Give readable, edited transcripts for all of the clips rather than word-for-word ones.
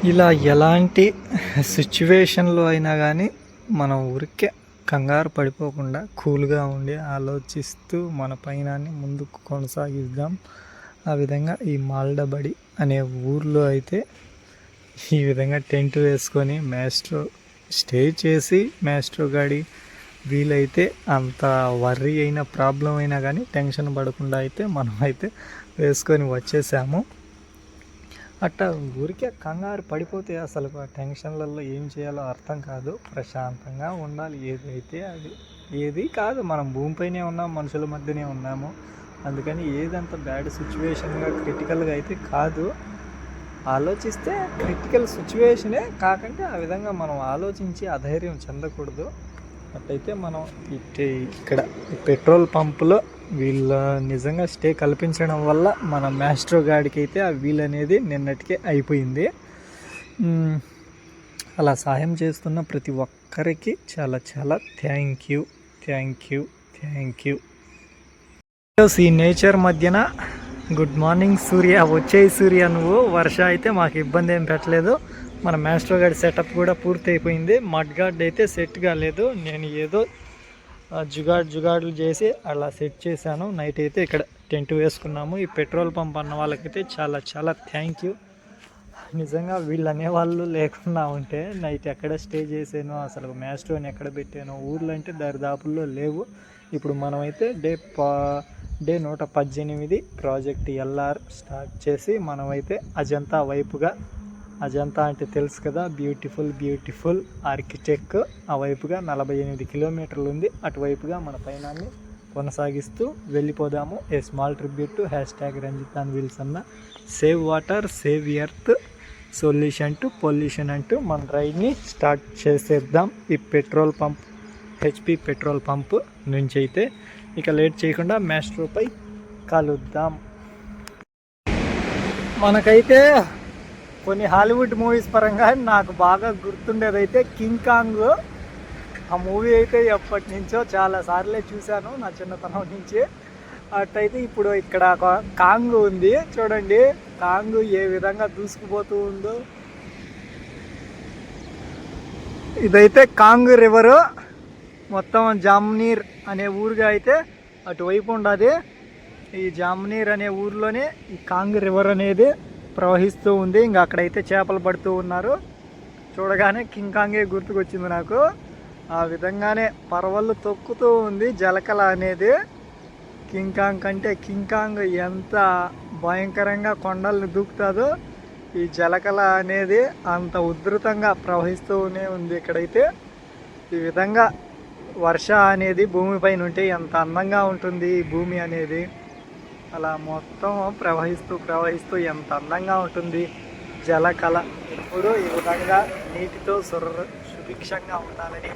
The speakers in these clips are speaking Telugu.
ఇలా ఎలాంటి సిచ్యువేషన్లో అయినా కానీ మనం ఊరికే కంగారు పడిపోకుండా కూల్గా ఉండి ఆలోచిస్తూ మన పయనాన్ని ముందుకు కొనసాగిద్దాం. ఆ విధంగా ఈ మాల్డబడి అనే ఊర్లో అయితే ఈ విధంగా టెంట్ వేసుకొని మ్యాస్ట్రో స్టే చేసి మ్యాస్ట్రో గాడి వీలైతే అంత వర్రీ అయిన ప్రాబ్లం అయినా కానీ టెన్షన్ పడకుండా అయితే మనం అయితే వేసుకొని వచ్చేసాము. అట్టా ఊరికే కంగారు పడిపోతే అసలు టెన్షన్లలో ఏం చేయాలో అర్థం కాదు. ప్రశాంతంగా ఉండాలి. ఏదైతే అది ఏది కాదు, మనం భూమిపైనే ఉన్నాం, మనుషుల మధ్యనే ఉన్నాము. అందుకని ఏదంత బ్యాడ్ సిచ్యువేషన్గా క్రిటికల్గా అయితే కాదు. ఆలోచిస్తే క్రిటికల్ సిచ్యువేషనే, కాకంటే ఆ విధంగా మనం ఆలోచించి అధైర్యం చెందకూడదు. అట్టయితే మనం ఇక్కడ పెట్రోల్ పంపులో వీళ్ళ నిజంగా స్టే కల్పించడం వల్ల మన మ్యాస్ట్రో గాడికి అయితే ఆ వీల్ అనేది నిన్నటికే అయిపోయింది. అలా సహాయం చేస్తున్న ప్రతి ఒక్కరికి చాలా చాలా థ్యాంక్ యూ. ఈ నేచర్ మధ్యన గుడ్ మార్నింగ్ సూర్య, వచ్చేయి సూర్య నువ్వు. వర్ష అయితే మాకు ఇబ్బంది ఏం పెట్టలేదు. మన మ్యాస్ట్రో గాడి సెటప్ కూడా పూర్తి అయిపోయింది. మడ్ గార్డ్ అయితే సెట్ కాలేదు, నేను ఏదో జుగాడులు చేసి అలా సెట్ చేశాను. నైట్ అయితే ఇక్కడ టెంట్ వేసుకున్నాము. ఈ పెట్రోల్ పంప్ అన్న వాళ్ళకైతే చాలా చాలా థ్యాంక్ యూ. నిజంగా వీళ్ళు అనేవాళ్ళు లేకుండా ఉంటే నైట్ ఎక్కడ స్టే చేసాను, అసలు మ్యాస్ట్రోని ఎక్కడ పెట్టాను, ఊర్లో అంటే దరిదాపుల్లో లేవు. ఇప్పుడు మనమైతే డే 118 ప్రాజెక్ట్ ఎల్ఆర్ స్టార్ట్ చేసి మనమైతే అజంతా వైపుగా, అజంతా అంటే తెలుసు కదా, బ్యూటిఫుల్ ఆర్కిటెక్ట్, ఆ వైపుగా 48 కిలోమీటర్లు ఉంది. అటువైపుగా మన పయనాన్ని కొనసాగిస్తూ వెళ్ళిపోదాము. ఏ స్మాల్ ట్రిబ్యూట్ టు #రంజితాన్వీల్స్ అన్న save water save earth solution to pollution అంటూ మన రైడ్ని స్టార్ట్ చేసేద్దాం. ఈ petrol pump HP petrol pump నుంచి అయితే ఇక లేట్ చేయకుండా మ్యాస్ట్రోపై కలుద్దాం. మనకైతే కొన్ని హాలీవుడ్ మూవీస్ పరంగా నాకు బాగా గుర్తుండేదైతే కింగ్ కాంగ్. ఆ మూవీ అయితే ఎప్పటి నుంచో చాలా సార్లే చూశాను, నా చిన్నతనం నుంచి. అట్టయితే ఇప్పుడు ఇక్కడ ఒక కాంగ్ ఉంది చూడండి, కాంగ్ ఏ విధంగా దూసుకుపోతూ ఉందో. ఇదైతే కాంగ్ రివరు, మొత్తం జామ్నీర్ అనే ఊరుగా అయితే అటువైపు ఉండదు. ఈ జామ్నీర్ అనే ఊరిలోనే ఈ కాంగ్ రివర్ అనేది ప్రవహిస్తూ ఉంది. ఇంకా అక్కడైతే చేపలు పడుతూ ఉన్నారు. చూడగానే కింగ్ కాంగే గుర్తుకొచ్చింది నాకు. ఆ విధంగానే పరవళ్ళు తొక్కుతూ ఉంది జలకళ అనేది. కింగ్ కాంగ్ కంటే కింగ్ కాంగ్ ఎంత భయంకరంగా కొండల్ని దూకుతుందో, ఈ జలకళ అనేది అంత ఉధృతంగా ప్రవహిస్తూనే ఉంది ఇక్కడైతే. ఈ విధంగా వర్ష అనేది భూమిపైన ఉంటే ఎంత అందంగా ఉంటుంది ఈ భూమి అనేది. అలా మొత్తం ప్రవహిస్తూ ఎంత అందంగా ఉంటుంది జలకళ. ఇప్పుడు ఈ విధంగా నీటితో సుభిక్షంగా ఉండాలని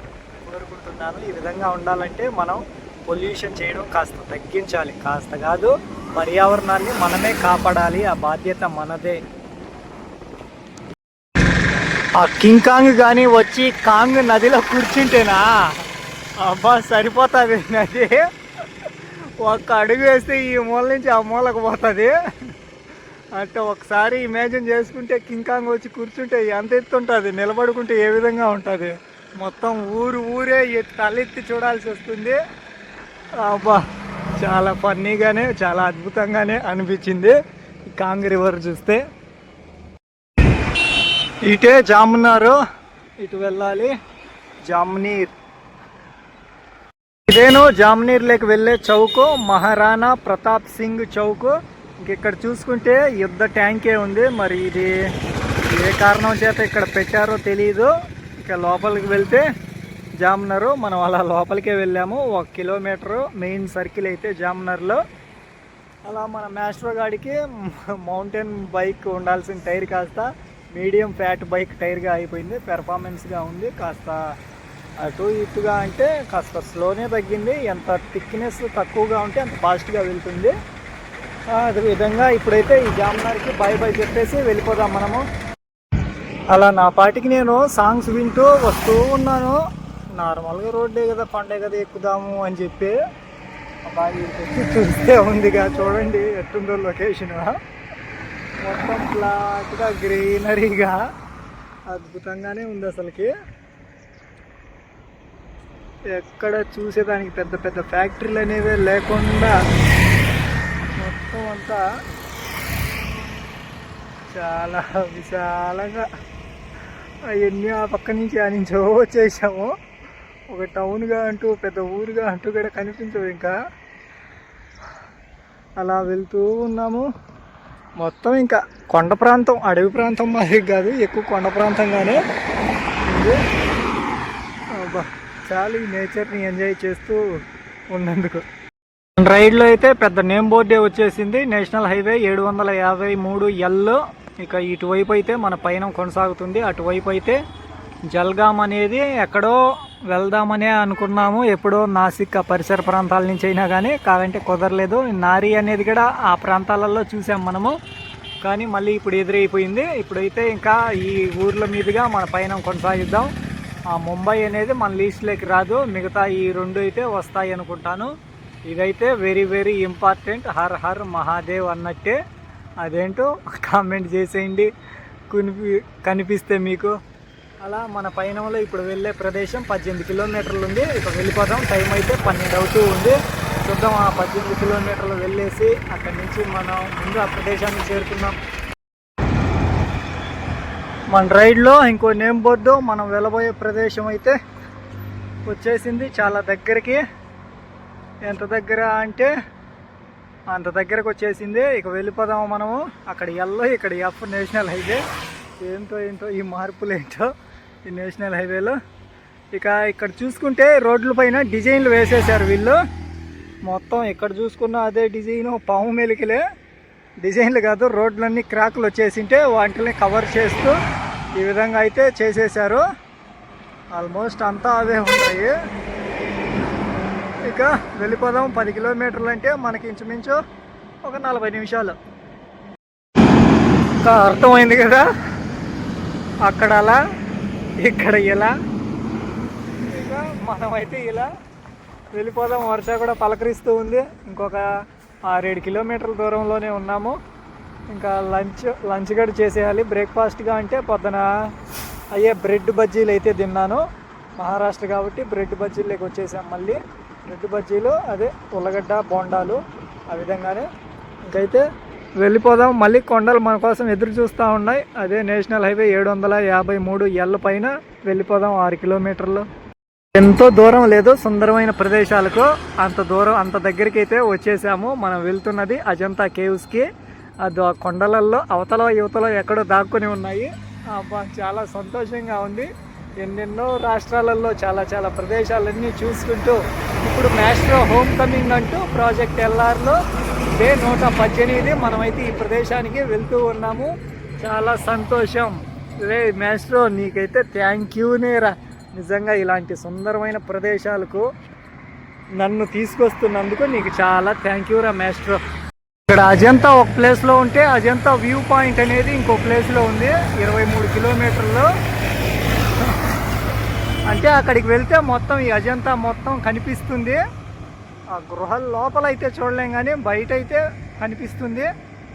కోరుకుంటున్నాను. ఈ విధంగా ఉండాలంటే మనం పొల్యూషన్ చేయడం కాస్త తగ్గించాలి. కాస్త కాదు, పర్యావరణాన్ని మనమే కాపాడాలి. ఆ బాధ్యత మనదే. ఆ కింగ్ కాంగ్ కానీ వచ్చి కాంగ్ నదిలో కూర్చుంటేనా అబ్బా సరిపోతుంది నది. ఒక్క అడుగు వేస్తే ఈ మూల నుంచి ఆ మూలకు పోతుంది. అంటే ఒకసారి ఇమాజిన్ చేసుకుంటే కింగ్ కాంగ్ వచ్చి కూర్చుంటే ఎంత ఎత్తు ఉంటుంది, నిలబడుకుంటే ఏ విధంగా ఉంటుంది. మొత్తం ఊరే తలెత్తి చూడాల్సి వస్తుంది. అబ్బా చాలా ఫన్నీగానే చాలా అద్భుతంగానే అనిపించింది కాంగ్ రివర్ చూస్తే. ఇటే జామున్నారు, ఇటు వెళ్ళాలి జామ్నీర్. ఇదేను జామ్నీర్లోకి వెళ్ళే చౌకు, మహారాణా ప్రతాప్ సింగ్ చౌకు. ఇక్కడ చూసుకుంటే యుద్ధ ట్యాంకే ఉంది. మరి ఇది ఏ కారణం చేత ఇక్కడ పెట్టారో తెలియదు. ఇక లోపలికి వెళ్తే జామ్నరు. మనం అలా లోపలికే వెళ్ళాము. 1 కిలోమీటరు మెయిన్ సర్కిల్ అయితే జామ్నర్లో. అలా మన మ్యాస్ట్రో గాడికి మౌంటైన్ బైక్ ఉండాల్సిన టైర్ కాస్త మీడియం ఫ్యాట్ బైక్ టైర్గా అయిపోయింది. పెర్ఫార్మెన్స్గా ఉంది. కాస్త అటు ఇటుగా అంటే కాస్త స్లోనే తగ్గింది. ఎంత థిక్నెస్ తక్కువగా ఉంటే అంత ఫాస్ట్గా వెళ్తుంది. అదే విధంగా ఇప్పుడైతే ఈ జామ్నర్కి బై చెప్పేసి వెళ్ళిపోదాం మనము. అలా నా పాటికి నేను సాంగ్స్ వింటూ వస్తూ ఉన్నాను. నార్మల్గా రోడ్డే కదా, కొండే కదా, ఎక్కుదాము అని చెప్పి బాగా చూస్తే ఉందిగా. చూడండి ఎట్టుందో లొకేషన్, మొత్తం ఫ్లాట్గా గ్రీనరీగా అద్భుతంగానే ఉంది అసలుకి. ఎక్కడ చూసేదానికి పెద్ద పెద్ద ఫ్యాక్టరీలు అనేవి లేకుండా మొత్తం అంతా చాలా విశాలంగా అవన్నీ ఆ పక్క నుంచి ఆ నుంచి వచ్చేసాము. ఒక టౌన్గా అంటూ పెద్ద ఊరుగా అంటూ కూడా కనిపించదు. ఇంకా అలా వెళ్తూ ఉన్నాము. మొత్తం ఇంకా కొండ ప్రాంతం, అడవి ప్రాంతం మాది కాదు, ఎక్కువ కొండ ప్రాంతంగానే ఉంది. చాలా ఈ నేచర్ని ఎంజాయ్ చేస్తూ ఉన్నందుకు. రైడ్లో అయితే పెద్ద నేమ్ బోర్డే వచ్చేసింది, నేషనల్ హైవే 753L. ఇక ఇటువైపు అయితే మన పయనం కొనసాగుతుంది. అటువైపు అయితే జల్గాం అనేది ఎక్కడో వెళ్దామనే అనుకున్నాము, ఎప్పుడో నాసిక్ పరిసర ప్రాంతాల నుంచి అయినా కానీ, కాదంటే కుదరలేదు. నారీ అనేది కూడా ఆ ప్రాంతాలలో చూసాం మనము, కానీ మళ్ళీ ఇప్పుడు ఎదురైపోయింది. ఇప్పుడైతే ఇంకా ఈ ఊర్ల మీదుగా మన పయనం కొనసాగిద్దాం. ముంబై అనేది మన లీస్ట్లోకి రాదు, మిగతా ఈ రెండు అయితే వస్తాయి అనుకుంటాను. ఇదైతే very very important, her her Mahadev అన్నట్టే. అదేంటో కామెంట్ చేసేయండి కనిపిస్తే మీకు. అలా మన పయనంలో ఇప్పుడు వెళ్ళే ప్రదేశం 18 కిలోమీటర్లు ఉంది. ఇక వెళ్ళిపోదాం. టైం అయితే 12 అవుతూ ఉంది. చూద్దాం, ఆ 18 కిలోమీటర్లు వెళ్ళేసి అక్కడి నుంచి మనం ముందు ఆ ప్రదేశానికి చేరుకుందాం. మన రైడ్లో ఇంకో నేమ్ బోర్డు మనం వెళ్ళబోయే ప్రదేశం అయితే వచ్చేసింది, చాలా దగ్గరికి. ఎంత దగ్గర అంటే అంత దగ్గరకు వచ్చేసింది. ఇక వెళ్ళిపోదాము మనము. అక్కడ ఎల్, ఇక్కడ ఎఫ్ నేషనల్ హైవే. ఏంటో ఈ మార్పులు ఏంటో ఈ నేషనల్ హైవేలో. ఇక ఇక్కడ చూసుకుంటే రోడ్ల పైన డిజైన్లు వేసేసారు వీళ్ళు. మొత్తం ఇక్కడ చూసుకున్న అదే డిజైను, పాము మెలికలే డిజైన్లు కాదు, రోడ్లన్నీ క్రాకులు వచ్చేసింటే వాటిని కవర్ చేస్తూ ఈ విధంగా అయితే చేసేసారు. ఆల్మోస్ట్ అంతా అవే ఉన్నాయి. ఇక వెళ్ళిపోదాం. 10 కిలోమీటర్లు అంటే మనకి ఇంచుమించు ఒక 40 నిమిషాలు. ఇంకా అర్థమైంది కదా, అక్కడ అలా ఇక్కడ ఇలా. ఇక మనమైతే ఇలా వెళ్ళిపోదాం. వర్ష కూడా పలకరిస్తూ ఉంది. ఇంకొక 6-7 కిలోమీటర్ల దూరంలోనే ఉన్నాము. ఇంకా లంచ్ కూడా చేసేయాలి. బ్రేక్ఫాస్ట్గా అంటే పొద్దున అయ్యే బ్రెడ్ బజ్జీలు అయితే తిన్నాను. మహారాష్ట్ర కాబట్టి బ్రెడ్ బజ్జీలోకి వచ్చేసాం. మళ్ళీ బ్రెడ్ బజ్జీలు, అదే ఉల్లగడ్డ బోండాలు, ఆ విధంగానే ఇంకైతే వెళ్ళిపోదాం. మళ్ళీ కొండలు మన కోసం ఎదురు చూస్తూ ఉన్నాయి. అదే నేషనల్ హైవే 753L పైన వెళ్ళిపోదాం. 6 కిలోమీటర్లు ఎంతో దూరం లేదు సుందరమైన ప్రదేశాలకు. అంత దగ్గరికి అయితే వచ్చేసాము. మనం వెళ్తున్నది అజంతా కేవ్స్కి. అది ఆ కొండలల్లో అవతల యువతలో ఎక్కడో దాక్కుని ఉన్నాయి. చాలా సంతోషంగా ఉంది. ఎన్నెన్నో రాష్ట్రాలలో చాలా ప్రదేశాలన్నీ చూసుకుంటూ ఇప్పుడు మాస్ట్రో హోమ్ కమింగ్ అంటూ ప్రాజెక్ట్ ఎల్ఆర్లో డే 118 మనమైతే ఈ ప్రదేశానికి వెళ్తూ ఉన్నాము. చాలా సంతోషం రే మాస్ట్రో, నీకైతే థ్యాంక్ యూనేరా. నిజంగా ఇలాంటి సుందరమైన ప్రదేశాలకు నన్ను తీసుకొస్తున్నందుకు నీకు చాలా థ్యాంక్ యూ రా మాస్ట్రో. ఇక్కడ అజంతా ఒక ప్లేస్లో ఉంటే అజంతా వ్యూ పాయింట్ అనేది ఇంకో ప్లేస్లో ఉంది, 23 కిలోమీటర్లు. అంటే అక్కడికి వెళ్తే మొత్తం ఈ అజంతా మొత్తం కనిపిస్తుంది. ఆ గృహాల లోపల అయితే చూడలేం, కానీ బయట అయితే కనిపిస్తుంది.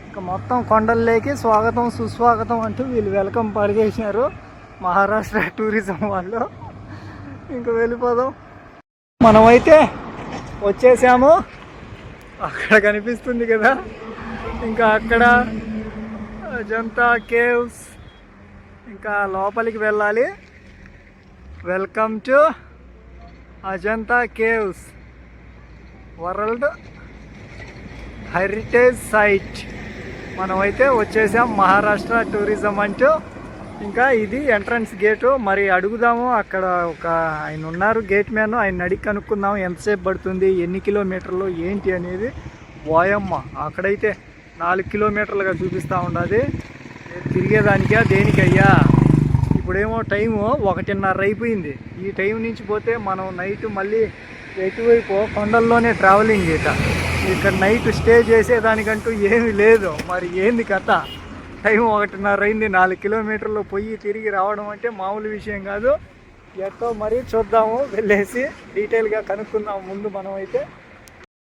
ఇంకా మొత్తం కొండల్లోకి స్వాగతం సుస్వాగతం అంటూ వీళ్ళు వెల్కమ్ పడిచేసినారు మహారాష్ట్ర టూరిజం వాళ్ళు. ఇంకా వెళ్ళిపోదాం. మనమైతే వచ్చేసాము. అక్కడ కనిపిస్తుంది కదా, ఇంకా అక్కడ అజంతా కేవ్స్. ఇంకా లోపలికి వెళ్ళాలి. Welcome to Ajanta caves, world heritage site. మనమైతే వచ్చేసాం మహారాష్ట్ర టూరిజం అంటూ. ఇంకా ఇది ఎంట్రన్స్ గేటు. మరి అడుగుదాము, అక్కడ ఒక ఆయన ఉన్నారు గేట్ మ్యాన్, ఆయన అడిగి కనుక్కుందాము ఎంతసేపు పడుతుంది, ఎన్ని కిలోమీటర్లు ఏంటి అనేది. వాయమ్మ, అక్కడైతే 4 కిలోమీటర్లుగా చూపిస్తూ ఉండదు. తిరిగేదానికా దేనికయ్యా? ఇప్పుడేమో టైము 1:30 అయిపోయింది. ఈ టైం నుంచి పోతే మనం నైట్ మళ్ళీ ఎటువైపు కొండల్లోనే ట్రావెలింగ్ ఇక్కడ నైట్ స్టే చేసేదానికంటూ ఏమీ లేదు. మరి ఏంది కథ? టైం 1:30 అయింది. 4 కిలోమీటర్లు పోయి తిరిగి రావడం అంటే మామూలు విషయం కాదు. ఎట్టో మరి చూద్దాము, వెళ్ళేసి డీటెయిల్గా కనుక్కుందాము. ముందు మనం అయితే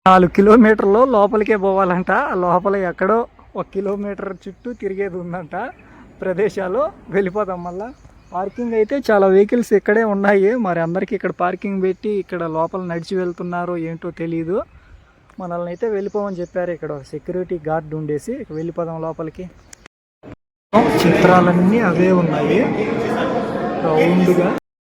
4 కిలోమీటర్లు లోపలికే పోవాలంట. లోపల ఎక్కడో 1 కిలోమీటర్ చుట్టూ తిరిగేది ఉందంట. ప్రదేశాలు వెళ్ళిపోదాం. మళ్ళీ పార్కింగ్ అయితే చాలా వెహికల్స్ ఇక్కడే ఉన్నాయి. మరి అందరికీ ఇక్కడ పార్కింగ్ పెట్టి ఇక్కడ లోపల నడిచి వెళ్తున్నారో ఏంటో తెలియదు. మనల్ని అయితే వెళ్ళిపోమని చెప్పారు. ఇక్కడ సెక్యూరిటీ గార్డ్ ఉండేసి వెళ్ళిపోదాం లోపలికి. చిత్రాలన్నీ అవే ఉన్నాయి రౌండ్గా.